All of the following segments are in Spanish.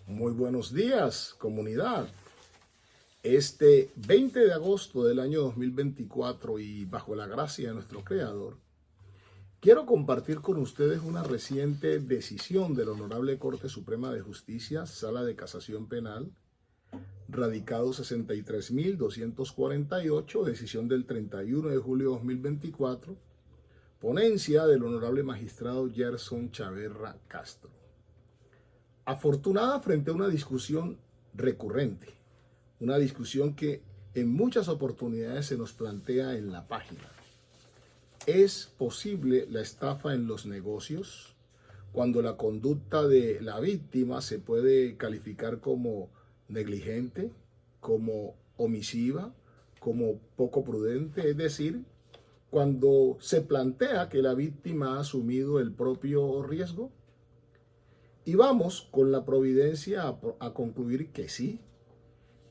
Muy buenos días, comunidad. Este 20 de agosto del año 2024 y bajo la gracia de nuestro Creador, quiero compartir con ustedes una reciente decisión de la Honorable Corte Suprema de Justicia, Sala de Casación Penal, radicado 63.248, decisión del 31 de julio de 2024, ponencia del Honorable Magistrado Gerson Chaverra Castro. Afortunada frente a una discusión recurrente, una discusión que en muchas oportunidades se nos plantea en la página. ¿Es posible la estafa en los negocios? Cuando la conducta de la víctima se puede calificar como negligente, como omisiva, como poco prudente, es decir, cuando se plantea que la víctima ha asumido el propio riesgo. Y vamos con la providencia a concluir que sí,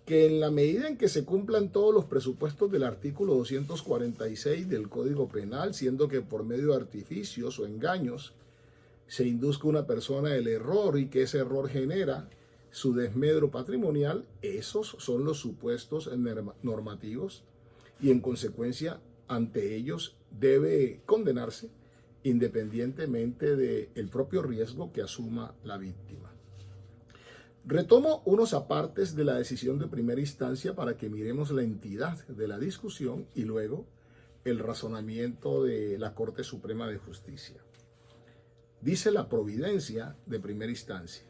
que en la medida en que se cumplan todos los presupuestos del artículo 246 del Código Penal, siendo que por medio de artificios o engaños se induzca a una persona el error y que ese error genera su desmedro patrimonial, esos son los supuestos normativos y en consecuencia ante ellos debe condenarse independientemente del propio riesgo que asuma la víctima. Retomo unos apartes de la decisión de primera instancia para que miremos la entidad de la discusión y luego el razonamiento de la Corte Suprema de Justicia. Dice la providencia de primera instancia: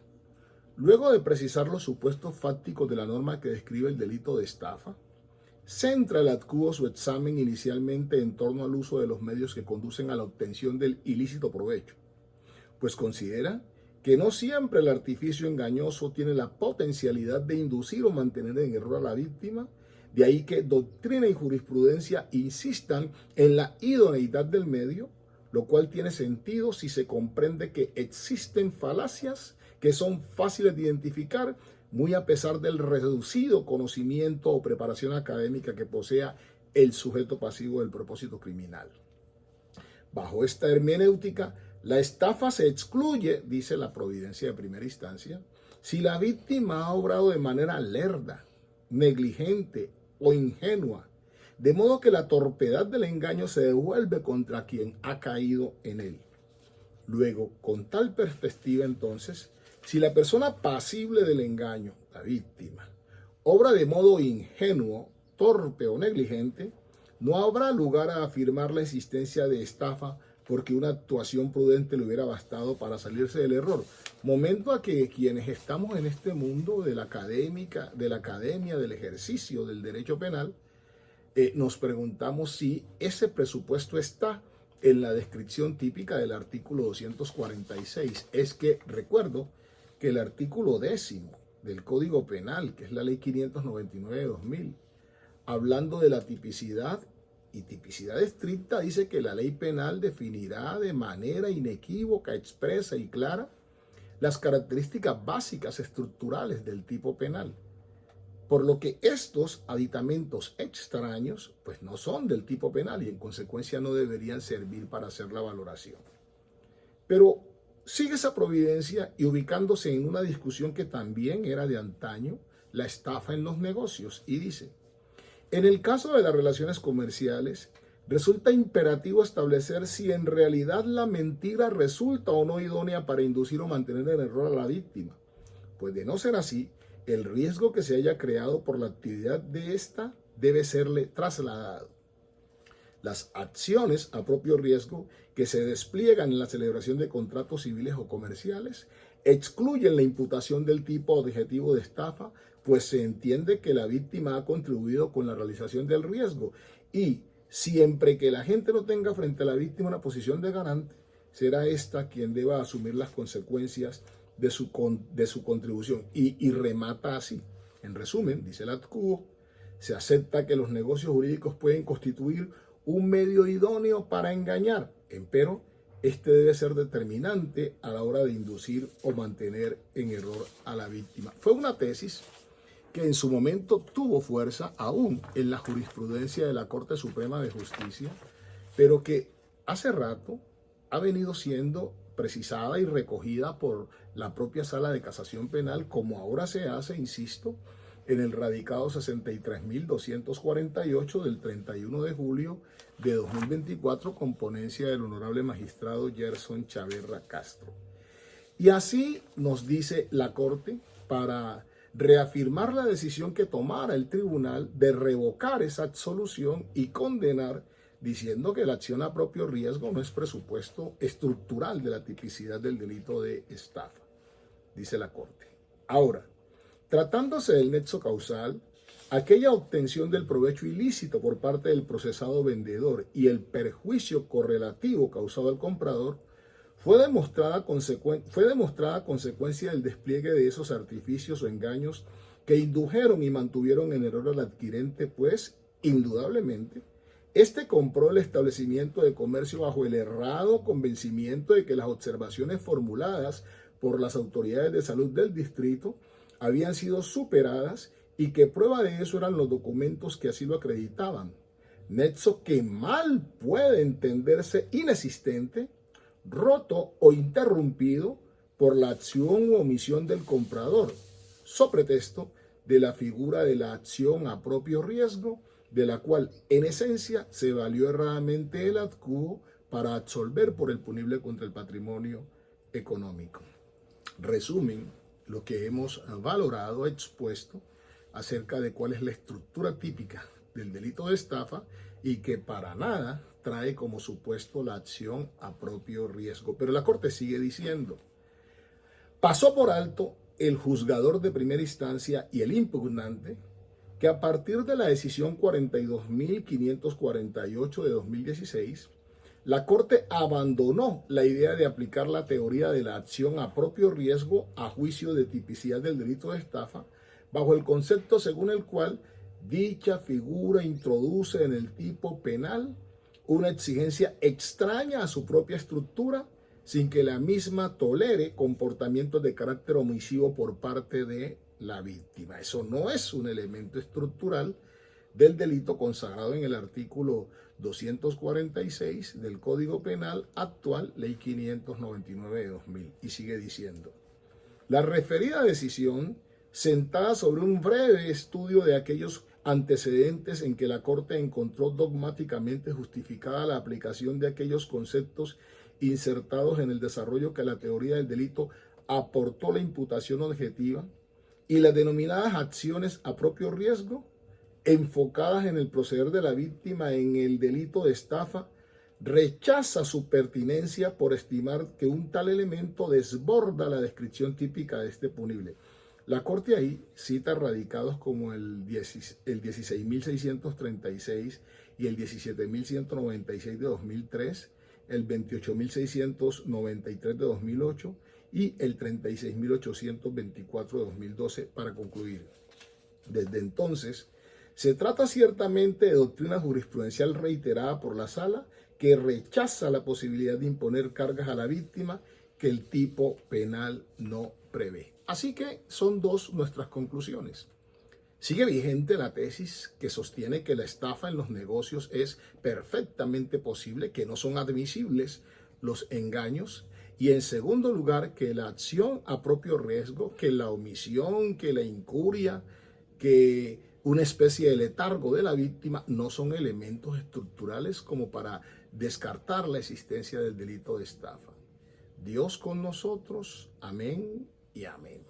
luego de precisar los supuestos fácticos de la norma que describe el delito de estafa, centra el adcuo su examen inicialmente en torno al uso de los medios que conducen a la obtención del ilícito provecho, pues considera que no siempre el artificio engañoso tiene la potencialidad de inducir o mantener en error a la víctima, de ahí que doctrina y jurisprudencia insistan en la idoneidad del medio, lo cual tiene sentido si se comprende que existen falacias que son fáciles de identificar, muy a pesar del reducido conocimiento o preparación académica que posea el sujeto pasivo del propósito criminal. Bajo esta hermenéutica, la estafa se excluye, dice la providencia de primera instancia, si la víctima ha obrado de manera lerda, negligente o ingenua, de modo que la torpedad del engaño se devuelve contra quien ha caído en él. Luego, con tal perspectiva entonces, si la persona pasible del engaño, la víctima, obra de modo ingenuo, torpe o negligente, no habrá lugar a afirmar la existencia de estafa porque una actuación prudente le hubiera bastado para salirse del error. Momento a que quienes estamos en este mundo de la academia, del ejercicio del derecho penal, nos preguntamos si ese presupuesto está en la descripción típica del artículo 246. Es que recuerdo que el artículo 10 del Código Penal, que es la ley 599 de 2000, hablando de la tipicidad y tipicidad estricta, dice que la ley penal definirá de manera inequívoca, expresa y clara las características básicas estructurales del tipo penal. Por lo que estos aditamentos extraños pues no son del tipo penal y en consecuencia no deberían servir para hacer la valoración. Pero sigue esa providencia y ubicándose en una discusión que también era de antaño, la estafa en los negocios, y dice: en el caso de las relaciones comerciales, resulta imperativo establecer si en realidad la mentira resulta o no idónea para inducir o mantener en error a la víctima. Pues de no ser así, el riesgo que se haya creado por la actividad de ésta debe serle trasladado. Las acciones a propio riesgo que se despliegan en la celebración de contratos civiles o comerciales excluyen la imputación del tipo objetivo de estafa, pues se entiende que la víctima ha contribuido con la realización del riesgo y siempre que la gente no tenga frente a la víctima una posición de garante, será ésta quien deba asumir las consecuencias de su contribución. Y remata así. En resumen, dice el adcuo, se acepta que los negocios jurídicos pueden constituir un medio idóneo para engañar, empero este debe ser determinante a la hora de inducir o mantener en error a la víctima. Fue una tesis que en su momento tuvo fuerza aún en la jurisprudencia de la Corte Suprema de Justicia, pero que hace rato ha venido siendo precisada y recogida por la propia Sala de Casación Penal, como ahora se hace, insisto, en el radicado 63.248 del 31 de julio de 2024, con ponencia del honorable magistrado Gerson Chaverra Castro. Y así nos dice la Corte, para reafirmar la decisión que tomara el tribunal de revocar esa absolución y condenar, diciendo que la acción a propio riesgo no es presupuesto estructural de la tipicidad del delito de estafa, dice la Corte. Ahora, tratándose del nexo causal, aquella obtención del provecho ilícito por parte del procesado vendedor y el perjuicio correlativo causado al comprador fue demostrada consecuencia del despliegue de esos artificios o engaños que indujeron y mantuvieron en error al adquirente, pues, indudablemente, este compró el establecimiento de comercio bajo el errado convencimiento de que las observaciones formuladas por las autoridades de salud del distrito habían sido superadas y que prueba de eso eran los documentos que así lo acreditaban. Nexo que mal puede entenderse inexistente, roto o interrumpido por la acción u omisión del comprador, so pretexto de la figura de la acción a propio riesgo, de la cual en esencia se valió erradamente el ad quo para absolver por el punible contra el patrimonio económico. Resumen lo que hemos valorado, expuesto acerca de cuál es la estructura típica del delito de estafa y que para nada trae como supuesto la acción a propio riesgo. Pero la Corte sigue diciendo, pasó por alto el juzgador de primera instancia y el impugnante que a partir de la decisión 42.548 de 2016, la Corte abandonó la idea de aplicar la teoría de la acción a propio riesgo a juicio de tipicidad del delito de estafa, bajo el concepto según el cual dicha figura introduce en el tipo penal una exigencia extraña a su propia estructura, sin que la misma tolere comportamientos de carácter omisivo por parte de la víctima. Eso no es un elemento estructural del delito consagrado en el artículo 246 del Código Penal actual, Ley 599 de 2000. Y sigue diciendo, la referida decisión, sentada sobre un breve estudio de aquellos antecedentes en que la Corte encontró dogmáticamente justificada la aplicación de aquellos conceptos insertados en el desarrollo que la teoría del delito aportó la imputación objetiva, y las denominadas acciones a propio riesgo, enfocadas en el proceder de la víctima en el delito de estafa, rechaza su pertinencia por estimar que un tal elemento desborda la descripción típica de este punible. La Corte ahí cita radicados como el 16.636 y el 17.196 de 2003, el 28.693 de 2008 y el 36.824 de 2012 para concluir. Desde entonces, se trata ciertamente de doctrina jurisprudencial reiterada por la Sala que rechaza la posibilidad de imponer cargas a la víctima que el tipo penal no prevé. Así que son dos nuestras conclusiones. Sigue vigente la tesis que sostiene que la estafa en los negocios es perfectamente posible, que no son admisibles los engaños, y en segundo lugar que la acción a propio riesgo, que la omisión, que la incuria, que una especie de letargo de la víctima no son elementos estructurales como para descartar la existencia del delito de estafa. Dios con nosotros, amén y amén.